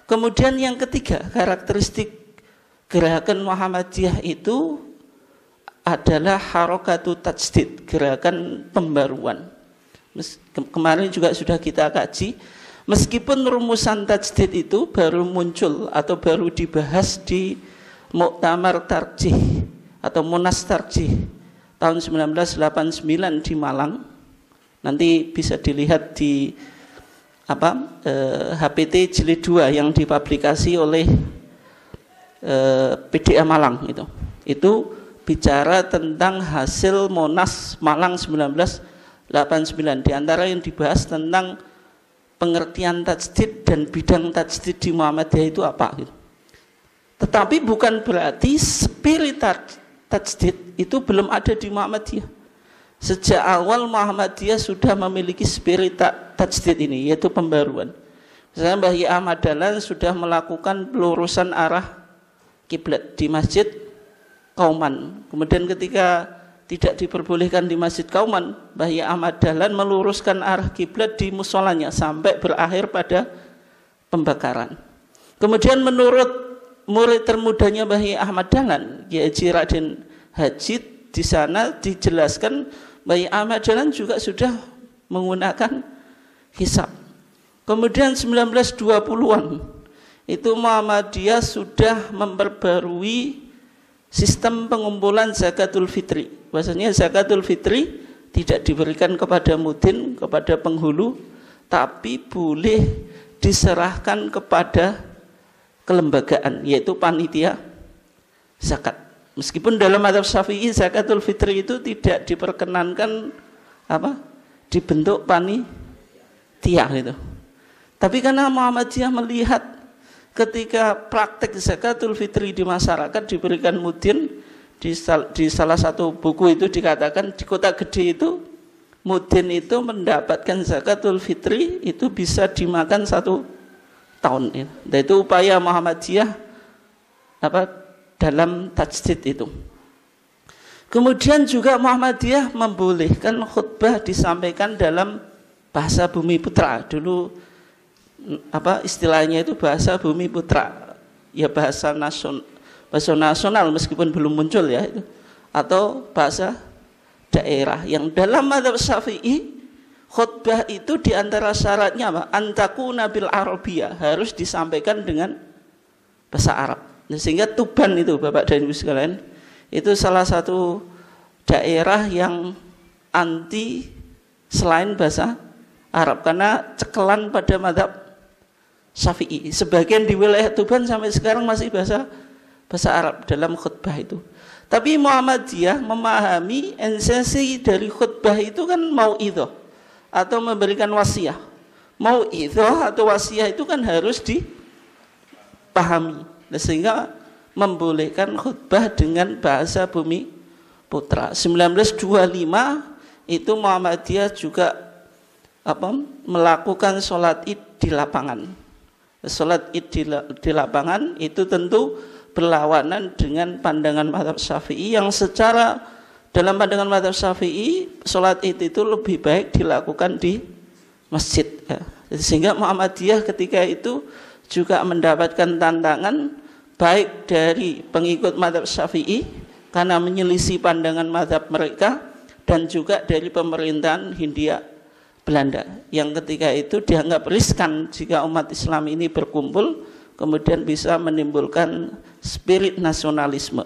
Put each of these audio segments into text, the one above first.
Kemudian yang ketiga, karakteristik gerakan Muhammadiyah itu adalah harokatu tajdid, gerakan pembaruan. Kemarin juga sudah kita kaji, meskipun rumusan tajdid itu baru muncul atau baru dibahas di Muktamar Tarjih atau Munas Tarjih tahun 1989 di Malang. Nanti bisa dilihat di HPT Jilid 2 yang dipublikasi oleh PDA Malang itu. Itu bicara tentang hasil Monas Malang 1989. Di antara yang dibahas tentang pengertian tajdid dan bidang tajdid di Muhammadiyah itu apa gitu. Tetapi bukan berarti spirit tajdid itu belum ada di Muhammadiyah. Sejak awal Muhammadiyah sudah memiliki spirit tajdid ini, yaitu pembaruan. Misalnya Mbah Yai Ahmad Dahlan sudah melakukan pelurusan arah kiblat di Masjid Kauman. Kemudian ketika tidak diperbolehkan di Masjid Kauman, Mbah Yai Ahmad Dahlan meluruskan arah kiblat di musolanya sampai berakhir pada pembakaran. Kemudian menurut murid termudanya Mbah Yai Ahmad Dahlan, Kiai Haji Raden Hajid, di sana dijelaskan Mbah Yai Ahmad Dahlan juga sudah menggunakan hisab. Kemudian 1920-an itu Muhammadiyah sudah memperbarui sistem pengumpulan zakatul fitri. Bahasanya zakatul fitri tidak diberikan kepada mudin, kepada penghulu, tapi boleh diserahkan kepada kelembagaan, yaitu panitia zakat. Meskipun dalam mazhab Syafi'i zakatul fitri itu tidak diperkenankan dibentuk panitia gitu. Tapi karena Muhammadiyah melihat ketika praktek zakatul fitri di masyarakat diberikan mudin, di salah satu buku itu dikatakan di kota gede itu mudin itu mendapatkan zakatul fitri itu bisa dimakan 1 tahun. Dan itu upaya Muhammadiyah dalam tajdid itu. Kemudian juga Muhammadiyah membolehkan khutbah disampaikan dalam bahasa Bumi Putra. Dulu istilahnya itu bahasa Bumi Putra, ya bahasa nasional meskipun belum muncul ya itu, atau bahasa daerah. Yang dalam mazhab Syafi'i khutbah itu diantara syaratnya antakuna bil arabiyah, harus disampaikan dengan bahasa Arab. Sehingga Tuban itu Bapak dan Ibu sekalian, itu salah satu daerah yang anti selain bahasa Arab karena cekelan pada mazhab Syafi'i. Sebagian di wilayah Tuban sampai sekarang masih bahasa Arab dalam khutbah itu. Tapi Muhammadiyah memahami esensi dari khutbah itu kan mau'idhah atau memberikan wasiat. Mau'idhah atau wasiat itu kan harus dipahami. Sehingga membolehkan khutbah dengan bahasa Bumi Putra. 1925 itu Muhammadiyah juga melakukan sholat id di lapangan. Sholat id di lapangan itu tentu berlawanan dengan pandangan mazhab Syafi'i yang secara dalam pandangan mazhab Syafi'i sholat id itu lebih baik dilakukan di masjid. Sehingga Muhammadiyah ketika itu juga mendapatkan tantangan baik dari pengikut mazhab Syafi'i karena menyelisih pandangan mazhab mereka, dan juga dari pemerintahan Hindia Belanda yang ketika itu dianggap riskan jika umat Islam ini berkumpul kemudian bisa menimbulkan spirit nasionalisme.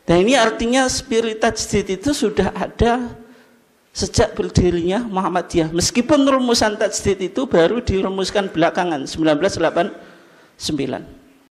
Dan ini artinya spirit tajdid itu sudah ada sejak berdirinya Muhammadiyah, meskipun rumusan tajdid itu baru dirumuskan belakangan 1989.